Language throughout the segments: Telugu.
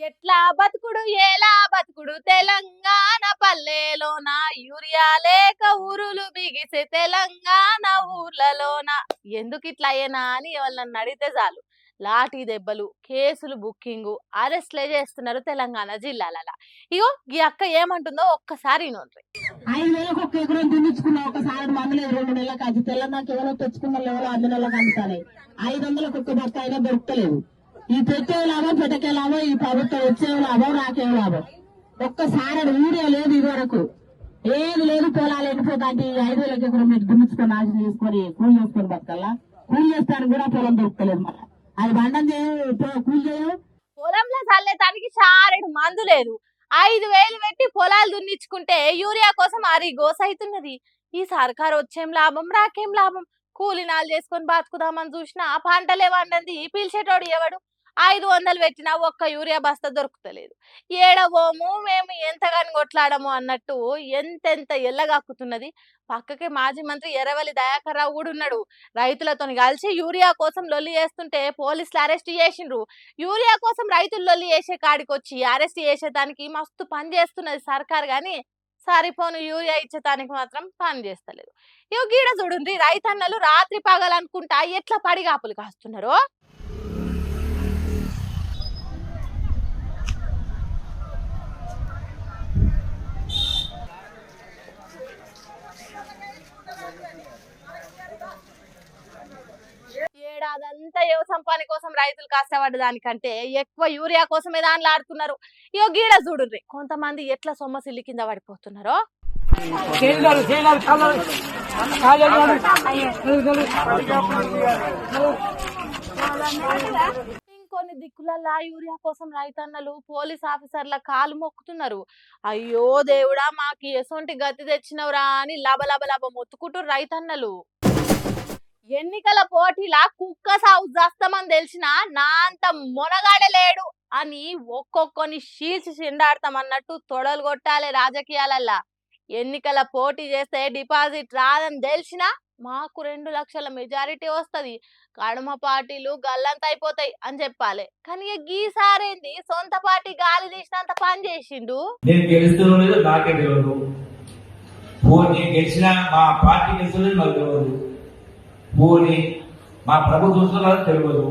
ఎట్లా బతుకుడు ఎలా బతుకుడు తెలంగాణ పల్లెలోన యూరియా లేక ఊరులు బిగిసే తెలంగాణ ఊర్లలోన ఎందుకు ఇట్లా అయ్యేనా అని ఎవరన్నా అడిగితే చాలు లాఠీ దెబ్బలు కేసులు బుక్కింగ్ అరెస్ట్లే చేస్తున్నారు తెలంగాణ జిల్లాలలో. ఇగో ఈ అక్క ఏమంటుందో ఒక్కసారి నోడ్రి. 5,000 ఒక్క ఎకరం దున్నించుకున్నా ఒకసారి మందులేదు 2 నెలలకు అది తెల్లదాకా ఎవరో తెచ్చుకున్న ఎవరో 5 నెలలకు అందుతాయి. 500 ఒక్క బొక్క అయినా దొరుకుతలేదు. ఈ పెట్టే లాభం పెట్టకే లాభం, ఈ ప్రభుత్వం వచ్చే లాభం రాకే లాభం. ఒక్కసారి ఊరే లేదు ఇది వరకు ఏది లేదు. పొలాలు ఎండిపోతా 5,000 ఎకరం మీరు దున్నించుకొని ఆశ చేసుకొని కూలి చేసుకొని బతకల్లా. కూలి చేస్తానికి కూడా పొలం దొరుకుతలేదు. మళ్ళీ అది బండం కూలి చేయవు. పొలంలో చల్లేదానికి చారెడు మందు లేదు. 5,000 పెట్టి పొలాలు దున్నించుకుంటే యూరియా కోసం అరి గోస అవుతున్నది. ఈ సర్కారు వచ్చేం లాభం రాకేం లాభం. కూలినాలు చేసుకొని బతుకుదామని చూసినా పంటలే వండంది పీల్చేటోడు ఎవడు. 500 పెట్టినా ఒక్క యూరియా బస్తా దొరుకుతలేదు. ఏడవోము మేము ఎంతగాని కొట్లాడము అన్నట్టు ఎంతెంత ఎల్లగాక్కుతున్నది. పక్కకే మాజీ మంత్రి ఎర్రవల్లి దయాకర్ రావు కూడా ఉన్నాడు. రైతులతో కలిసి యూరియా కోసం లొల్లి చేస్తుంటే పోలీసులు అరెస్ట్ చేసిండ్రు. యూరియా కోసం రైతులు లొల్లి చేసే కాడికి వచ్చి అరెస్ట్ చేసేదానికి మస్తు పని చేస్తున్నది సర్కార్ గాని సరిపోను యూరియా ఇచ్చేదానికి మాత్రం పని చేస్తలేదు. ఇగో గీడ చూడండి, రైతన్నలు రాత్రి పగలనుకుంటా ఎట్లా పడిగాపులు కాస్తున్నారో. ఏడాదంతా వ్యవసాయం పని కోసం రైతులు కష్టపడ్డ దానికంటే ఎక్కువ యూరియా కోసమే దానిలో ఆడుతున్నారు. ఇగో గీడ చూడుర్రి కొంతమంది ఎట్లా సొమ్మసిల్లి కింద పడిపోతున్నారో. ఇంకొన్ని దిక్కులల్లా యూరియా కోసం రైతన్నలు పోలీస్ ఆఫీసర్ల కాలు మొక్కుతున్నారు. అయ్యో దేవుడా మాకు ఎసొంటి గతి తెచ్చినవురా అని లబ మొత్తుకుంటూ రైతన్నలు. ఎన్నికల పోటీలా కుక్క సాగు చేస్తామని తెలిసినా నా అంత మొనగాడలేడు అని ఒక్కొక్కని షీల్చి చిండాడతామన్నట్టు తొడలు కొట్టాలి రాజకీయాలల్లా. ఎన్నికల పోటీ చేస్తే డిపాజిట్ రాదని తెలిసినా మాకు 2 లక్షల మెజారిటీ వస్తుంది, కడమ పార్టీలు గల్లంత అయిపోతాయి అని చెప్పాలి. కానీ గీసారేంది సొంత పార్టీ గాలి తీసినంత పని చేసిండు. నేను గెలుస్తున్నది నాకే తెలియదు, నేను గెలిచిన మా పార్టీ గెలుస్తున్నది నాకు తెలియదు, పోనీ మా ప్రభుత్వం తెలియదు,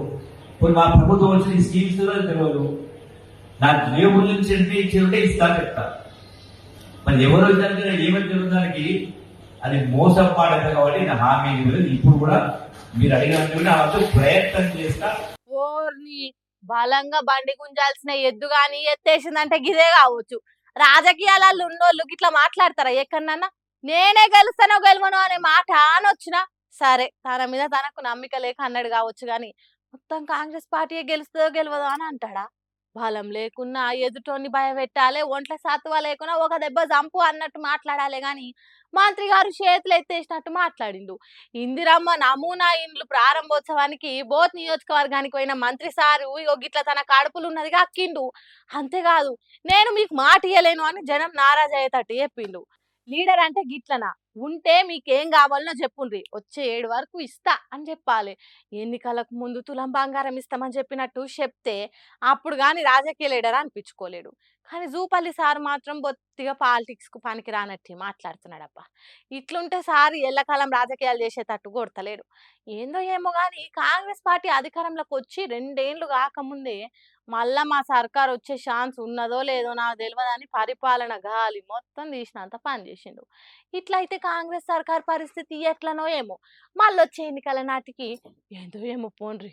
పోనీ మా ప్రభుత్వం వచ్చిన స్కీమ్స్ తెలియదు. నాకు దేవుడి నుంచి ఇచ్చింటే ఇస్తా చెప్తా. మరి ఎవరు వచ్చారంటే ఏమని జరుగుతానికి అది మోసం పాడదు కాబట్టి నా హామీ ఇప్పుడు కూడా మీరు అడిగినట్టు ప్రయత్నం చేస్తా. ఓర్ని బలంగా బండి గుంజాల్సిన ఎద్దు గాని ఎత్తేసిందంటే గిదే కావచ్చు. రాజకీయాలలో ఉన్నోళ్ళు ఇట్లా మాట్లాడతారా ఎక్కడన్నా? నేనే గెలుస్తానో గెలవను అనే మాట అనొచ్చునా సరే, తన మీద తనకు నమ్మిక లేక అన్నాడు కావచ్చు గాని మొత్తం కాంగ్రెస్ పార్టీ గెలుస్తుందో గెలవదో అని అంటాడా? బలం లేకున్నా ఎదుటోని భయపెట్టాలి, ఒంట్ల సత్తువ లేకున్నా ఒక దెబ్బ జంపు అన్నట్టు మాట్లాడాలి గాని మంత్రి గారు చేతులు ఎత్తేసినట్టు మాట్లాడిండు. ఇందిరమ్మ నమూనా ఇండ్లు ప్రారంభోత్సవానికి బోత్ నియోజకవర్గానికి పోయిన మంత్రి సారు గిట్ల తన కడుపులు ఉన్నదిగా అక్కిండు. అంతేకాదు నేను మీకు మాట ఇయ్యలేను అని జనం నారాజు అయ్యేటట్టు చెప్పిండు. లీడర్ అంటే గిట్లనా ఉంటే మీకేం కావాలనో చెప్పుండ్రి, వచ్చే 7 వరకు ఇస్తా అని చెప్పాలి. ఎన్నికలకు ముందు తులం బంగారం ఇస్తామని చెప్పినట్టు చెప్తే అప్పుడు గాని రాజకీయ లీడర్ అనిపించుకోలేడు. కానీ జూపల్లి సార్ మాత్రం బొత్తిగా పాలిటిక్స్ కు పనికి రానట్టు మాట్లాడుతున్నాడప్ప. ఇట్లుంటే సార్ ఎల్లకాలం రాజకీయాలు చేసేటట్టు కొడతలేడు. ఏందో ఏమో గాని కాంగ్రెస్ పార్టీ అధికారంలోకి వచ్చి 2 ఏళ్లు కాకముందే మళ్ళా మా సర్కార్ వచ్చే ఛాన్స్ ఉన్నదో లేదో నాకు తెలియదని పరిపాలన గాలి మొత్తం తీసినంత పని చేసిండు. ఇట్లయితే కాంగ్రెస్ సర్కార్ పరిస్థితి ఎట్లనో ఏమో. మళ్ళొచ్చే ఎన్నికల నాటికి ఏందో ఏమో పోన్రి.